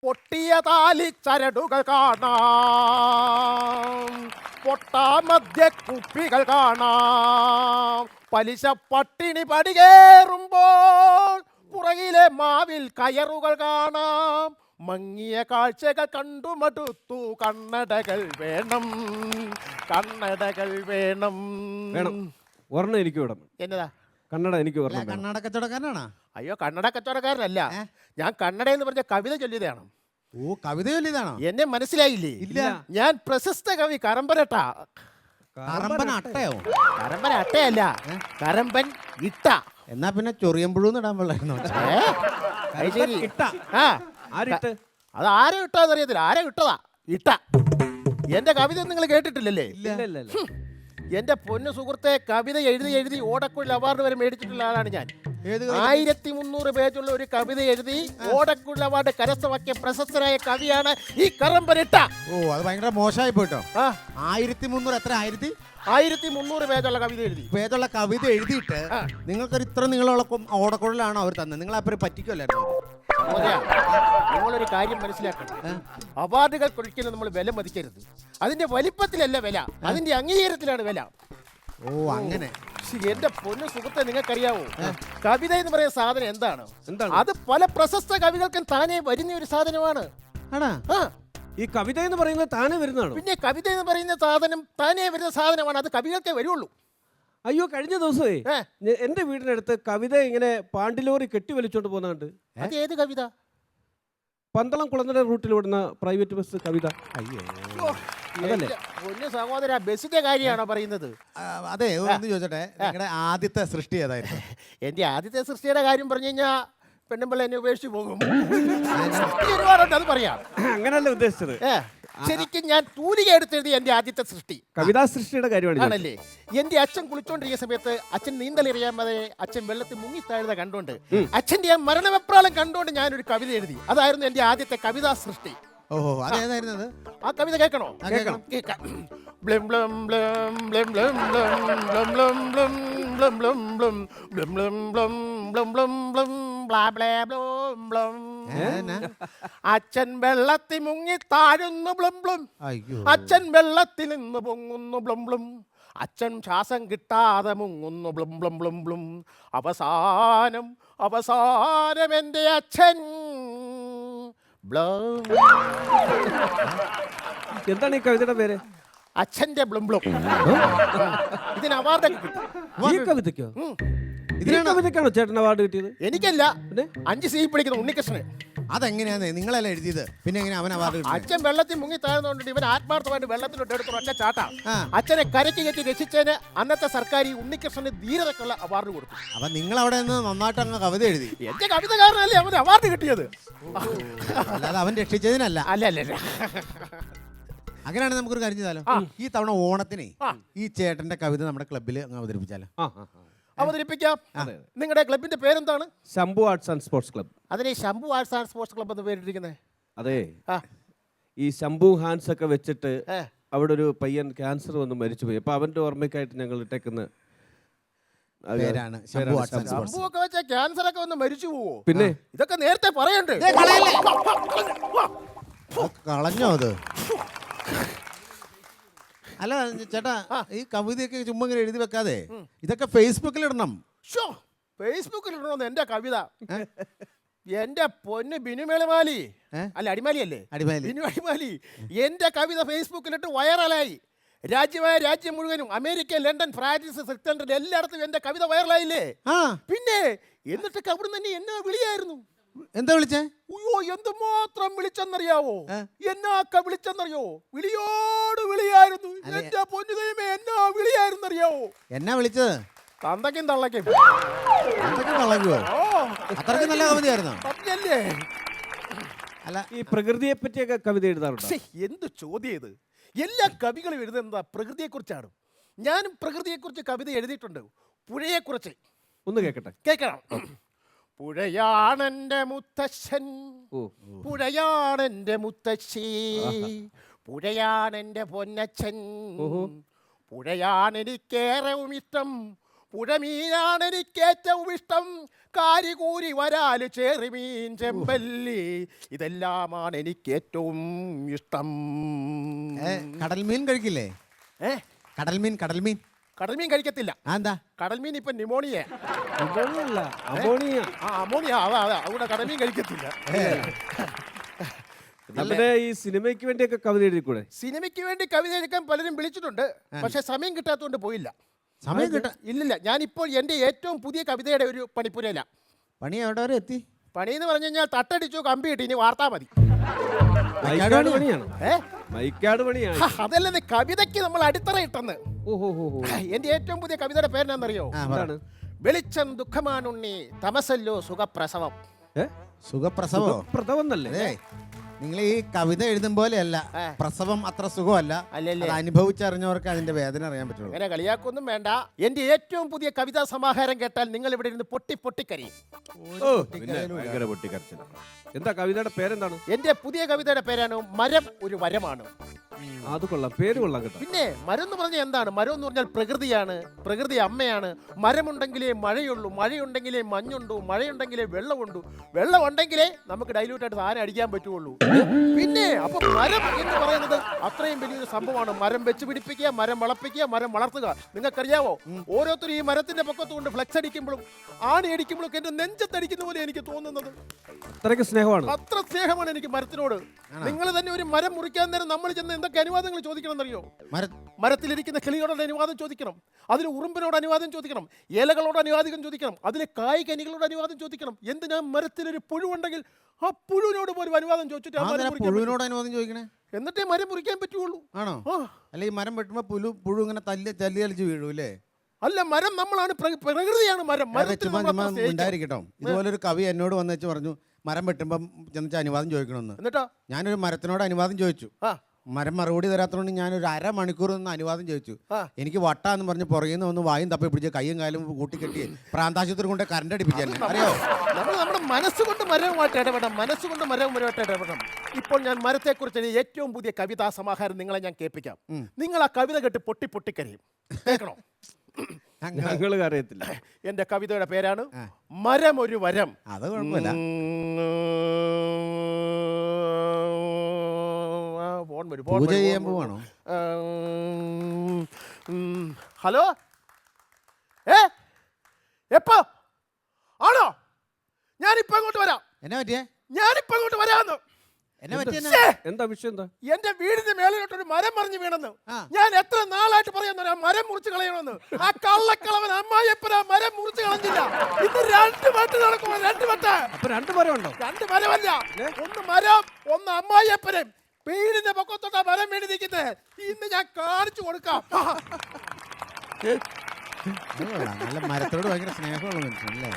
പൊട്ടിയ താലി ചരടുകൾ കാണാം, പൊട്ടാമധ്യ കുപ്പികൾ കാണാം, പലിശ പട്ടിണി പടികേറുമ്പോൾ പുറകിലെ മാവിൽ കയറുകൾ കാണാം. മങ്ങിയ കാഴ്ചകൾ കണ്ടുമടുത്തു, കണ്ണടകൾ വേണം, കണ്ണടകൾ വേണം. വേണം ഒരെണ്ണം എനിക്ക് വിടണം. എന്നതാ കന്നഡ എനിക്ക് ഒരെണ്ണം വേണം. കണ്ണട കച്ചവടക്കാരനാണോ? അയ്യോ, കന്നഡ കച്ചവടക്കാരനല്ല. ഞാൻ കന്നഡ എന്ന് പറഞ്ഞ കവിത ചൊല്ലിയതാണ്. ഓ, കവിത ചൊല്ലിയതാണോ? എന്നെ മനസ്സിലായില്ലേ? ഇല്ല. ഞാൻ പ്രശസ്ത കവി കറമ്പനട്ട. കറമ്പൻ അട്ടയോ? കറമ്പൻ അട്ടയല്ല, കറമ്പൻ ഇട്ട. എന്നാ പിന്നെ ചൊറിയമ്പുഴൂന്ന് ഇടാൻ പാടില്ലായിരുന്നോ? ശരി. ഇട്ട. ആ, ആരിട്ട്? അത് ആരെ ഇട്ടാന്ന് അറിയത്തില്ല, ആരെ ഇട്ടതാ ഇട്ട. എന്റെ കവിത നിങ്ങൾ കേട്ടിട്ടില്ലല്ലേ? ഇല്ല ഇല്ല ഇല്ല. എന്റെ പൊന്നു സുഹൃത്തെ, കവിത എഴുതി എഴുതി ഓടക്കുഴൽ അവാർഡ് വരെ മേടിച്ചിട്ടുള്ള ആളാണ് ഞാൻ. ഏത് 1300 പേജുള്ള ഒരു കവിത എഴുതി ഓടക്കുഴൽ അവാർഡ് കരസ്ഥമാക്കിയ പ്രശസ്തരായ കവിയാണ് ഈ കറമ്പനിട്ട. ഓ, അത് ഭയങ്കര മോശമായി പോയിട്ടോ. ആ, 1300 എത്ര? 1300 പേജുള്ള കവിത എഴുതി. പേജുള്ള കവിത എഴുതിയിട്ട് ആ. നിങ്ങൾക്കൊരു ഇത്ര നിങ്ങളുള്ള ഓടക്കുഴലാണോ അവർ തന്നെ? നിങ്ങൾ അപ്പുറം പറ്റിക്കുമല്ലായിരുന്നു? സഹോദരാ, നിങ്ങളൊരു കാര്യം മനസ്സിലാക്കണം. അവാർഡുകൾ കൊടുക്കുന്നത് നമ്മൾ വില മതിക്കരുത്. അതിന്റെ വലിപ്പത്തിലല്ല വില, അതിന്റെ അംഗീകാരത്തിലാണ് വില. ഓ, അങ്ങനെ. എന്റെ പൊന്നു സുഹൃത്തെ, നിങ്ങൾക്കറിയാവോ കവിത എന്ന് പറയുന്ന സാധനം എന്താണ്? എന്താണ്? അത് പല പ്രശസ്ത കവികൾക്കും താനേ വരുന്ന ഒരു സാധനമാണ്. ആണോ? ആ, ഈ കവിത എന്ന് പറയുന്നത് താനെ വരുന്നതാണോ? പിന്നെ കവിത എന്ന് പറയുന്ന സാധനം താനേ വരുന്ന സാധനമാണ്. അത് കവികൾക്കേ വരുള്ളൂ. അയ്യോ, കഴിഞ്ഞ ദിവസമേ ഏ, എന്റെ വീടിനടുത്ത് കവിത ഇങ്ങനെ പാണ്ടിലോറി കെട്ടി വലിച്ചോണ്ട് പോകുന്നുണ്ട്. അത് ഏത് കവിത? പന്തളം കുളനട റൂട്ടിൽ ഓടുന്ന പ്രൈവറ്റ് ബസ് കവിത. അയ്യോ. അതല്ലേ? എന്റെ പൊന്നു സഹോദര, ബസ്സിന്റെ കാര്യമാണോ പറയുന്നത്? അതെ, ഒന്ന് ചോദിച്ചോട്ടെ, നിങ്ങളുടെ ആദ്യത്തെ സൃഷ്ടി ഏതായിരുന്നു? എന്റെ ആദ്യത്തെ സൃഷ്ടിയുടെ കാര്യം പറഞ്ഞു കഴിഞ്ഞാൽ പെണ്ണുമ്പിള്ള എന്നെ ഉപേക്ഷിച്ച് പോകും. സൃഷ്ടി ഒരുപാടുണ്ട്, അത് പറയാം. അങ്ങനല്ല ഉദ്ദേശിച്ചത്. ശരിക്കും ഞാൻ തൂലിക എടുത്തെഴുതി എന്റെ ആദ്യത്തെ സൃഷ്ടി കവിതാ സൃഷ്ടിയുടെ കാര്യമാണ് ഞാൻ. ആണല്ലേ. എന്റെ അച്ഛൻ കുളിച്ചോണ്ടിരിക്കുന്ന സമയത്ത് അച്ഛൻ നീന്തലറിയാമതെ അച്ഛൻ വെള്ളത്തിൽ മുങ്ങിത്താഴുന്ന കണ്ടോണ്ട് അച്ഛന്റെ ആ മരണവെപ്രാളം കണ്ടോണ്ട് ഞാനൊരു കവിത എഴുതി. അതായിരുന്നു എന്റെ ആദ്യത്തെ കവിതാ സൃഷ്ടി. ഓഹോ, അതേതായിരുന്നത്? ആ കവിത കേൾക്കണോ? കേൾക്കണം. കേൾക്കാം. ബ്ലം ബ്ലം ബ്ലം ബ്ലം ബ്ലം ബ്ലം ബ്ലം ബ്ലം ബ്ലം ബ്ലം ബ്ലം ബ്ലം ബ്ലം ബ്ലം ബ്ലം ബ്ലം ബ്ലം ബ്ലാ ബ്ലാ ബ്ലം ബ്ലം. അച്ഛൻ വെള്ളത്തിൽ മുങ്ങി താഴുന്നു ബ്ലം ബ്ലം, അയ്യോ. അച്ഛൻ വെള്ളത്തിൽ നിന്ന് പൊങ്ങുന്നു ബ്ലം ബ്ലം, അച്ഛൻ ശ്വാസം കിട്ടാതെ മുങ്ങുന്നു ബ്ലം ബ്ലം ബ്ലം ബ്ലം. അവസാനം അവസാനം എൻ്റെ അച്ഛൻ ബ്ലം. എന്താണ് ഈ കവിതയുടെ പേര്? അച്ഛന്റെ ബ്ലം ബ്ലം. ഇതിന് അവാർഡൊക്കെ കിട്ടും. ഈ കവിതയ്ക്കോ? ഈ കവിതയ്ക്കാണോ ചേട്ടൻ അവാർഡ് കിട്ടിയത്? എനിക്കല്ല, 5 സി പഠിക്കുന്ന ഉണ്ണികൃഷ്ണന്. അതെങ്ങനെയാന്ന് നിങ്ങളല്ല എഴുതിയത്? പിന്നെ എങ്ങനെ അവൻ അവാർഡ് കിട്ടി? അച്ഛൻ വെള്ളത്തിൽ മുങ്ങി താഴ്ന്നുകൊണ്ട് ഇവൻ ആത്മാർത്ഥമായിട്ട് വെള്ളത്തിലോട്ട് എടുത്തു ഒറ്റ ചാട്ടാ. ആ. അച്ഛനെ കരയ്ക്ക് കയറ്റി രക്ഷിച്ചതിന് അന്നത്തെ സർക്കാർ ഈ ഉണ്ണികൃഷ്ണന് ധീരതക്കുള്ള അവാർഡ് കൊടുത്തു. അപ്പൊ നിങ്ങൾ അവിടെ നിന്ന് നന്നായിട്ട് അങ്ങ് കവിത എഴുതി? എന്റെ കവിത കാരണല്ലേ അവന് അവാർഡ് കിട്ടിയത്. അല്ലാതെ അവൻ രക്ഷിച്ചതിനല്ല. അല്ല അല്ല അല്ല. അങ്ങനെയാണെങ്കിൽ നമുക്കൊരു കാര്യം ചെയ്താലോ? ഈ തവണ ഓണത്തിനെ ഈ ചേട്ടന്റെ കവിത നമ്മുടെ ക്ലബ്ബിൽ അങ്ങ് അവതരിപ്പിച്ചാലോ? അവതരിപ്പിക്കാം. നിങ്ങളുടെ ക്ലബിന്റെ പേരെന്താണ്? Shambhu arts and sports club. അതിനെ Shambhu arts and sports club എന്ന് പേരിട്ടിരിക്കുന്നത്. അതെ, ഈ ശംഭു ഹാൻഡ്സ് ഒക്കെ വെച്ചിട്ട് അവിടെ ഒരു പയ്യൻ ക്യാൻസർ വന്ന് മരിച്ചുപോയി. അപ്പൊ അവന്റെ ഓർമ്മയ്ക്കായിട്ട് ഞങ്ങൾ ഇട്ടേക്കുന്ന പേരാണ് Shambhu arts and sports. Shambhu ഒക്കെ വെച്ച ക്യാൻസർ ഒക്കെ വന്ന് മരിച്ചു പോവോ? പിന്നെ ഇതൊക്കെ നേരത്തെ പറയണ്ടേ? കളഞ്ഞോ അത്? അല്ല ചേട്ടാ, ഈ കവിതയൊക്കെ ചുമ്മാ ഇങ്ങനെ എഴുതി വെക്കാതെ ഇതൊക്കെ ഫേസ്ബുക്കിൽ ഇടണം. ഫേസ്ബുക്കിൽ ഇടണമെന്ന് എന്റെ കവിത. എന്റെ പൊന്ന് ബിനുമേളമാലി, അല്ല അടിമാലി അല്ലേ? ബിനു അടിമാലി എന്റെ കവിത ഫേസ്ബുക്കിലിട്ട് വൈറലായി. രാജ്യം മുഴുവനും, അമേരിക്ക, ലണ്ടൻ, ഫ്രാൻസ്, സ്വിറ്റ്സർലൻഡ് എല്ലായിടത്തും എന്റെ കവിത വൈറലായില്ലേ? പിന്നെ എന്നിട്ടൊക്കെ അവിടെ തന്നെ എന്നാ വിളിയായിരുന്നു. എന്താ വിളിച്ചേ? അയ്യോ, എന്തുമാത്രം വിളിച്ചെന്നറിയാവോ? എന്നൊക്കെ വിളിച്ചെന്നറിയോ? വിളിയോട് വിളിയായിരുന്നു. എന്റെ പൊന്നു ദൈവമേ, എന്നാ വിളിയായിരുന്നു അറിയാവോ? എന്നാ വിളിച്ചത്? തന്തയ്ക്കും തള്ളയ്ക്കും. തള്ളയ്ക്കോ? അത്രയ്ക്ക് നല്ല കവിതയായിരുന്നോ? സത്യല്ലേ? അല്ല, ഈ പ്രകൃതിയെ പറ്റിയൊക്കെ കവിത എഴുതാറുണ്ട്. എന്ത് ചോദ്യം ഇത്! എല്ലാ കവികളും എഴുതുന്നത് പ്രകൃതിയെക്കുറിച്ചാണ്. ഞാനും പ്രകൃതിയെക്കുറിച്ച് കവിത എഴുതിയിട്ടുണ്ട്. പുഴയെക്കുറിച്ച് ഒന്ന് കേൾക്കട്ടെ. കേൾക്കണം. പുഴയാണെന്റെ മുത്തശ്ശൻ, പുഴയാണെന്റെ മുത്തശ്ശി, പുഴയാണെന്റെ പൊന്നച്ഛൻ, പുഴയാണെനിക്കേറവും ഇഷ്ടം, പുഴമീനാണ് എനിക്ക് ഏറ്റവും ഇഷ്ടം, കാരികൂരി വരാല് ചേറിമീൻ ചെമ്പല്ലി, ഇതെല്ലാമാണ് എനിക്ക് ഏറ്റവും ഇഷ്ടം. കടൽമീൻ കഴിക്കില്ലേ? കടൽമീൻ കടൽമീൻ കഴിക്കത്തില്ല. എന്താ? കടൽമീൻ ഇപ്പൊ നിമോണിയ. അമോണിയ. അമോണിയ, അതാ അവിടെ കടൽമീൻ കഴിക്കത്തില്ല. നമ്മുടെ ഈ സിനിമയ്ക്ക് വേണ്ടിയൊക്കെ കവിത എഴുതിക്കൂടെ? സിനിമയ്ക്ക് വേണ്ടി കവിത എഴുതാൻ പലരും വിളിച്ചിട്ടുണ്ട്, പക്ഷെ സമയം കിട്ടാത്തതുകൊണ്ട് പോയില്ല. സമയം കിട്ടാ? ഇല്ലില്ല, ഞാനിപ്പോൾ എൻ്റെ ഏറ്റവും പുതിയ കവിതയുടെ ഒരു പണിപ്പുരയില്ല. പണി എവിടെ വരെ എത്തി? പണി എന്ന് പറഞ്ഞു കഴിഞ്ഞാൽ തട്ടടിച്ചു, കമ്പി കിട്ടി, ഇനി വാർത്താ മതി. മൈക്കാട് പണിയാണ്. മൈക്കാട് പണിയാണ്. അതല്ലേ കവിതയ്ക്ക് നമ്മൾ അടിത്തറ ഇട്ടെന്ന്. എന്റെ ഏറ്റവും പുതിയ കവിതയുടെ പേരെന്നാന്നറിയോ? വെളിച്ചം ദുഃഖമാണുണ്ണി, തമസല്ലോ സുഖപ്രസവം. സുഖപ്രസവം എന്നല്ലേ? നിങ്ങൾ ഈ കവിത എഴുതും പോലെയല്ല, പ്രസവം അത്ര സുഖമല്ല. അനുഭവിച്ചറിഞ്ഞവർക്ക് അതിന്റെ വേദന അറിയാൻ പറ്റുള്ളൂ. അങ്ങനെ കളിയാക്കൊന്നും വേണ്ട. എന്റെ ഏറ്റവും പുതിയ കവിതാ സമാഹാരം കേട്ടാൽ നിങ്ങൾ ഇവിടെ ഇരുന്ന് പൊട്ടിക്കരയും. എന്താ കവിതയുടെ പേരെന്താണ്? എന്റെ പുതിയ കവിതയുടെ പേരാണ് മരം ഒരു വരമാണ്. അത് കൊള്ളാം, പേര് കൊള്ളാം കേട്ടോ. പിന്നെ മരം എന്ന് പറഞ്ഞാൽ എന്താണ്? മരം എന്ന് പറഞ്ഞാൽ പ്രകൃതിയാണ്, പ്രകൃതി അമ്മയാണ്. മരമുണ്ടെങ്കിലേ മഴയുള്ളൂ, മഴയുണ്ടെങ്കിലേ മഞ്ഞുണ്ടൂ, മഴയുണ്ടെങ്കിലേ വെള്ളമുണ്ടൂ, വെള്ളം ഉണ്ടെങ്കിലേ നമുക്ക് ഡൈല്യൂട്ടായിട്ട് സാധനം അടിക്കാൻ പറ്റുള്ളൂ. പിന്നെ അപ്പൊ മരം എന്ന് പറയുന്നത് അത്രയും വലിയൊരു സംഭവമാണ്. മരം വെച്ച് പിടിപ്പിക്കുക, മരം വളപ്പിക്കുക, മരം വളർത്തുക. നിങ്ങൾക്കറിയാവോ, ഓരോരുത്തരും ഈ മരത്തിന്റെ പൊക്കത്ത് കൊണ്ട് ഫ്ലെക്സ് അടിക്കുമ്പോഴും ആണി അടിക്കുമ്പോഴും എന്റെ നെഞ്ചത്തടിക്കുന്ന പോലെ എനിക്ക് തോന്നുന്നത്. അത്രയ്ക്ക് സ്നേഹമാണ്, അത്ര സ്നേഹമാണ് എനിക്ക് മരത്തിനോട്. നിങ്ങൾ തന്നെ ഒരു മരം മുറിക്കാൻ നേരം നമ്മൾ ചെന്ന് എന്തൊക്കെ അനുവാദങ്ങൾ ചോദിക്കണം എന്നറിയോ? മരത്തിലിരിക്കുന്ന കിളിയോട് അനുവാദം ചോദിക്കണം, അതിൽ ഉറുമ്പിനോട് അനുവാദം ചോദിക്കണം, ഇലകളോട് അനുവാദം ചോദിക്കണം, അതിലെ കായ്കനികളോട് അനുവാദം ചോദിക്കണം. എന്തിനാ മരത്തിലൊരു പുഴുവുണ്ടെങ്കിൽ ആ പുഴുവിനോട് പോലും അനുവാദം ചോദിച്ചിട്ട് എന്നിട്ടേ മരം മുറിക്കാൻ പറ്റുള്ളൂ. ആണോ? അല്ല, ഈ മരം വെട്ടുമ്പോ പുഴു ഇങ്ങനെ തല്ലിയലിച്ച് വീഴൂല്ലേ? അല്ല, മരം നമ്മളാണ്, പ്രകൃതിയാണ് മരം. ഉണ്ടായിരിക്കട്ടോ. ഇതുപോലൊരു കവി എന്നോട് വന്നു പറഞ്ഞു, മരം വെട്ടുമ്പം ചെന്നിട്ട് അനുവാദം ചോദിക്കണമെന്ന്. എന്നിട്ടോ ഞാനൊരു മരത്തിനോട് അനുവാദം ചോദിച്ചു. മരം മറുപടി തരാത്തതുകൊണ്ട് ഞാനൊരു അരമണിക്കൂർ നിന്ന് അനുവാദം ചോദിച്ചു. എനിക്ക് വട്ടാന്ന് പറഞ്ഞ് പുറകിൽ നിന്ന് ഒന്ന് വായും തപ്പി പിടിച്ച് കയ്യും കാലും കൂട്ടിക്കെട്ടി പ്രാന്താശുപത്രി കൊണ്ട് കറണ്ട് അടിപ്പിക്കാൻ. അറിയോ, നമ്മൾ നമ്മുടെ മനസ്സുകൊണ്ട് മരവുമായിട്ട് ഇടപെടാം, മനസ്സുകൊണ്ട് മരവുമായിട്ട് ഇടപെടാം. ഇപ്പോൾ ഞാൻ മരത്തെക്കുറിച്ച് ഏറ്റവും പുതിയ കവിതാ സമാഹാരം നിങ്ങളെ ഞാൻ കേൾപ്പിക്കാം. നിങ്ങൾ ആ കവിത കേട്ട് പൊട്ടിക്കരയും. കേൾക്കണോ? ഞങ്ങൾ അറിയത്തില്ല. എന്റെ കവിതയുടെ പേരാണ് മരം ഒരു വരം. അത് കുഴപ്പമില്ല. പൂജ ചെയ്യാൻ പോവാണോ? ഹലോ, എപ്പോ ആണോ? ഞാനിപ്പോ അങ്ങോട്ട് വരാം. എന്നാ പറ്റിയേ? ഞാനിപ്പോ അങ്ങോട്ട് വരാമെന്ന്. എന്താ വിഷയം? എന്താ? എന്റെ വീടിന്റെ മേളിലോട്ടൊരു മരം മറിഞ്ഞു വീണെന്ന് ഞാൻ എത്ര നാളായിട്ട് പറയുന്നു, ആ മരം മുറിച്ച് കളയണമെന്ന്. ആ കള്ളക്കളവൻ അമ്മായിയപ്പൻ ആ മരം മുറിച്ച് കളഞ്ഞില്ല. ഇത് 2 വെട്ട് നടക്കുമോ? 2 വെട്ട്. അപ്പൊ 2 മരം ഉണ്ടോ? 2 മരമല്ല, 1 മരം, 1 അമ്മായിയപ്പനും. വീടിന്റെ പൊക്കത്തോട്ടാ മരം വീട് നിൽക്കുന്നത്. ഇന്ന് ഞാൻ കാണിച്ചു കൊടുക്കാം. നല്ല മരത്തോട് ഭയങ്കര സ്നേഹമുള്ള മനുഷ്യനല്ലേ?